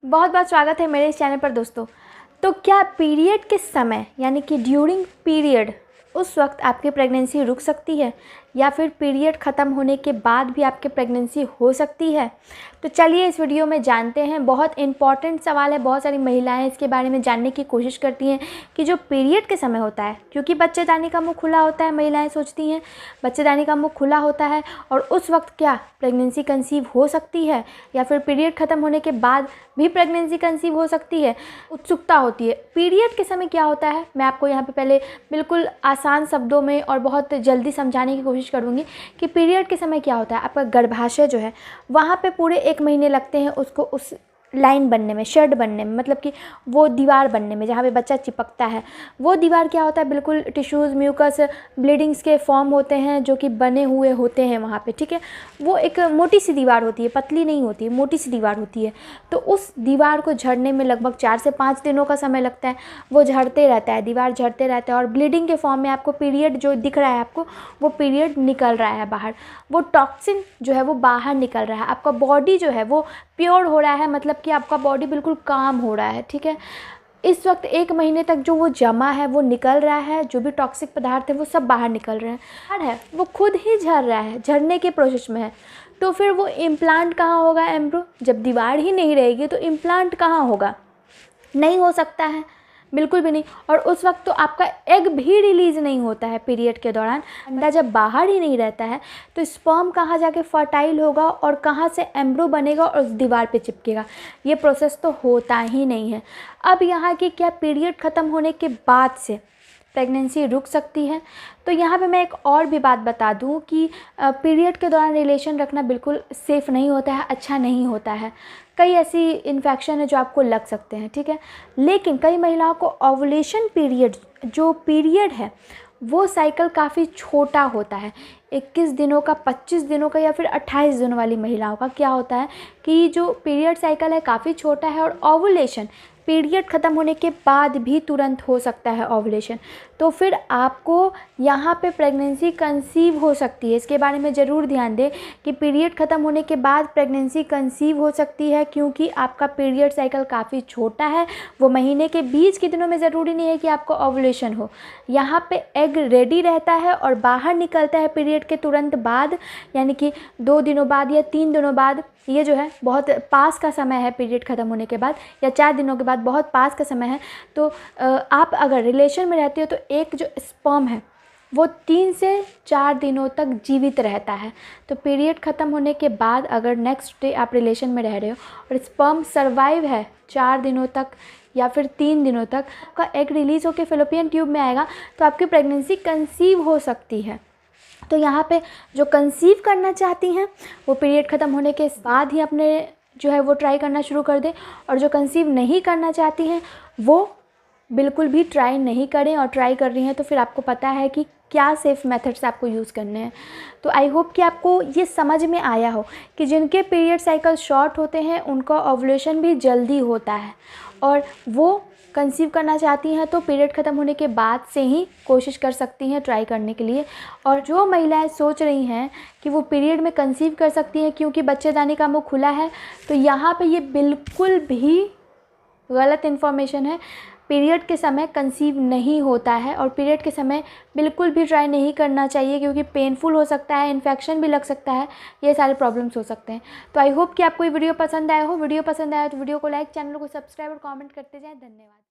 बहुत बहुत स्वागत है मेरे इस चैनल पर दोस्तों। तो क्या पीरियड के समय यानी कि ड्यूरिंग पीरियड उस वक्त आपकी प्रेगनेंसी रुक सकती है या फिर पीरियड ख़त्म होने के बाद भी आपकी प्रेगनेंसी हो सकती है? तो चलिए इस वीडियो में जानते हैं। बहुत इंपॉर्टेंट सवाल है। बहुत सारी महिलाएं इसके बारे में जानने की कोशिश करती हैं कि जो पीरियड के समय होता है, क्योंकि बच्चेदानी का मुंह खुला होता है, महिलाएं सोचती हैं बच्चेदानी का मुंह खुला होता है और उस वक्त क्या प्रेगनेंसी कंसीव हो सकती है या फिर पीरियड ख़त्म होने के बाद भी प्रेगनेंसी कंसीव हो सकती है। उत्सुकता होती है पीरियड के समय क्या होता है। मैं आपको यहाँ पे पहले बिल्कुल आसान शब्दों में और बहुत जल्दी समझाने की कोशिश करूँगी कि पीरियड के समय क्या होता है। आपका गर्भाशय जो है वहाँ पे पूरे 1 महीने लगते हैं उसको उस लाइन बनने में, शेड बनने में, मतलब कि वो दीवार बनने में जहाँ पे बच्चा चिपकता है। वो दीवार क्या होता है, बिल्कुल टिश्यूज़, म्यूकस, ब्लीडिंग्स के फॉर्म होते हैं जो कि बने हुए होते हैं वहाँ पे, ठीक है। वो एक मोटी सी दीवार होती है, पतली नहीं होती है, मोटी सी दीवार होती है। तो उस दीवार को झड़ने में लगभग 4 से 5 दिनों का समय लगता है। वो झड़ते रहता है, दीवार झड़ते रहता है और ब्लीडिंग के फॉर्म में आपको पीरियड जो दिख रहा है, आपको वो पीरियड निकल रहा है बाहर। वो टॉक्सिन जो है वो बाहर निकल रहा है। आपका बॉडी जो है वो प्योर हो रहा है, मतलब कि आपका बॉडी बिल्कुल काम हो रहा है, ठीक है। इस वक्त 1 महीने तक जो वो जमा है वो निकल रहा है, जो भी टॉक्सिक पदार्थ है वो सब बाहर निकल रहे हैं। वो खुद ही झड़ रहा है, झड़ने के प्रोसेस में है। तो फिर वो इम्प्लांट कहाँ होगा एम्ब्रो? जब दीवार ही नहीं रहेगी तो इम्प्लांट कहाँ होगा? नहीं हो सकता है, बिल्कुल भी नहीं। और उस वक्त तो आपका एग भी रिलीज़ नहीं होता है पीरियड के दौरान। अंडा जब बाहर ही नहीं रहता है तो स्पर्म कहाँ जाके फर्टाइल होगा और कहाँ से एम्ब्रो बनेगा और उस दीवार पे चिपकेगा? ये प्रोसेस तो होता ही नहीं है। अब यहाँ की क्या पीरियड ख़त्म होने के बाद से प्रेगनेंसी रुक सकती है? तो यहाँ पे मैं एक और भी बात बता दूँ कि पीरियड के दौरान रिलेशन रखना बिल्कुल सेफ़ नहीं होता है, अच्छा नहीं होता है। कई ऐसी इन्फेक्शन है जो आपको लग सकते हैं, ठीक है। लेकिन कई महिलाओं को ओवुलेशन पीरियड, जो पीरियड है वो साइकिल काफ़ी छोटा होता है। 21 दिनों का, 25 दिनों का या फिर 28 दिनों वाली महिलाओं का क्या होता है कि जो पीरियड साइकिल है काफ़ी छोटा है और ओवुलेशन पीरियड ख़त्म होने के बाद भी तुरंत हो सकता है ओवुलेशन। तो फिर आपको यहाँ पे प्रेगनेंसी कंसीव हो सकती है। इसके बारे में ज़रूर ध्यान दें कि पीरियड ख़त्म होने के बाद प्रेगनेंसी कंसीव हो सकती है, क्योंकि आपका पीरियड साइकिल काफ़ी छोटा है। वो महीने के बीच के दिनों में ज़रूरी नहीं है कि आपको ओवुलेशन हो। यहाँ पे एग रेडी रहता है और बाहर निकलता है पीरियड के तुरंत बाद, यानी कि 2 दिनों बाद या 3 दिनों बाद। ये जो है बहुत पास का समय है पीरियड ख़त्म होने के बाद, या 4 दिनों के बाद बहुत पास का समय है। तो आप अगर रिलेशन में रहते हो तो एक जो स्पर्म है वो 3 से 4 दिनों तक जीवित रहता है। तो पीरियड ख़त्म होने के बाद अगर नेक्स्ट डे आप रिलेशन में रह रहे हो और स्पर्म सर्वाइव है 4 दिनों तक या फिर 3 दिनों तक, आपका एग रिलीज़ होकर फैलोपियन ट्यूब में आएगा तो आपकी प्रेगनेंसी कंसीव हो सकती है। तो यहाँ पे जो कंसीव करना चाहती हैं वो पीरियड ख़त्म होने के बाद ही अपने जो है वो ट्राई करना शुरू कर दें, और जो कंसीव नहीं करना चाहती हैं वो बिल्कुल भी ट्राई नहीं करें। और ट्राई कर रही हैं तो फिर आपको पता है कि क्या सेफ़ मेथड्स आपको यूज़ करने हैं। तो आई होप कि आपको ये समझ में आया हो कि जिनके पीरियड साइकिल शॉर्ट होते हैं उनका ओवुलेशन भी जल्दी होता है, और वो कंसीव करना चाहती हैं तो पीरियड ख़त्म होने के बाद से ही कोशिश कर सकती हैं ट्राई करने के लिए। और जो महिलाएं सोच रही हैं कि वो पीरियड में कंसीव कर सकती हैं क्योंकि बच्चेदानी का मुंह खुला है, तो यहाँ पे ये बिल्कुल भी गलत इन्फॉर्मेशन है। पीरियड के समय कंसीव नहीं होता है और पीरियड के समय बिल्कुल भी ट्राई नहीं करना चाहिए, क्योंकि पेनफुल हो सकता है, इन्फेक्शन भी लग सकता है, ये सारे प्रॉब्लम्स हो सकते हैं। तो आई होप कि आपको ये वीडियो पसंद आया हो। वीडियो पसंद आया तो वीडियो को लाइक, चैनल को सब्सक्राइब और कमेंट करते जाएं। धन्यवाद।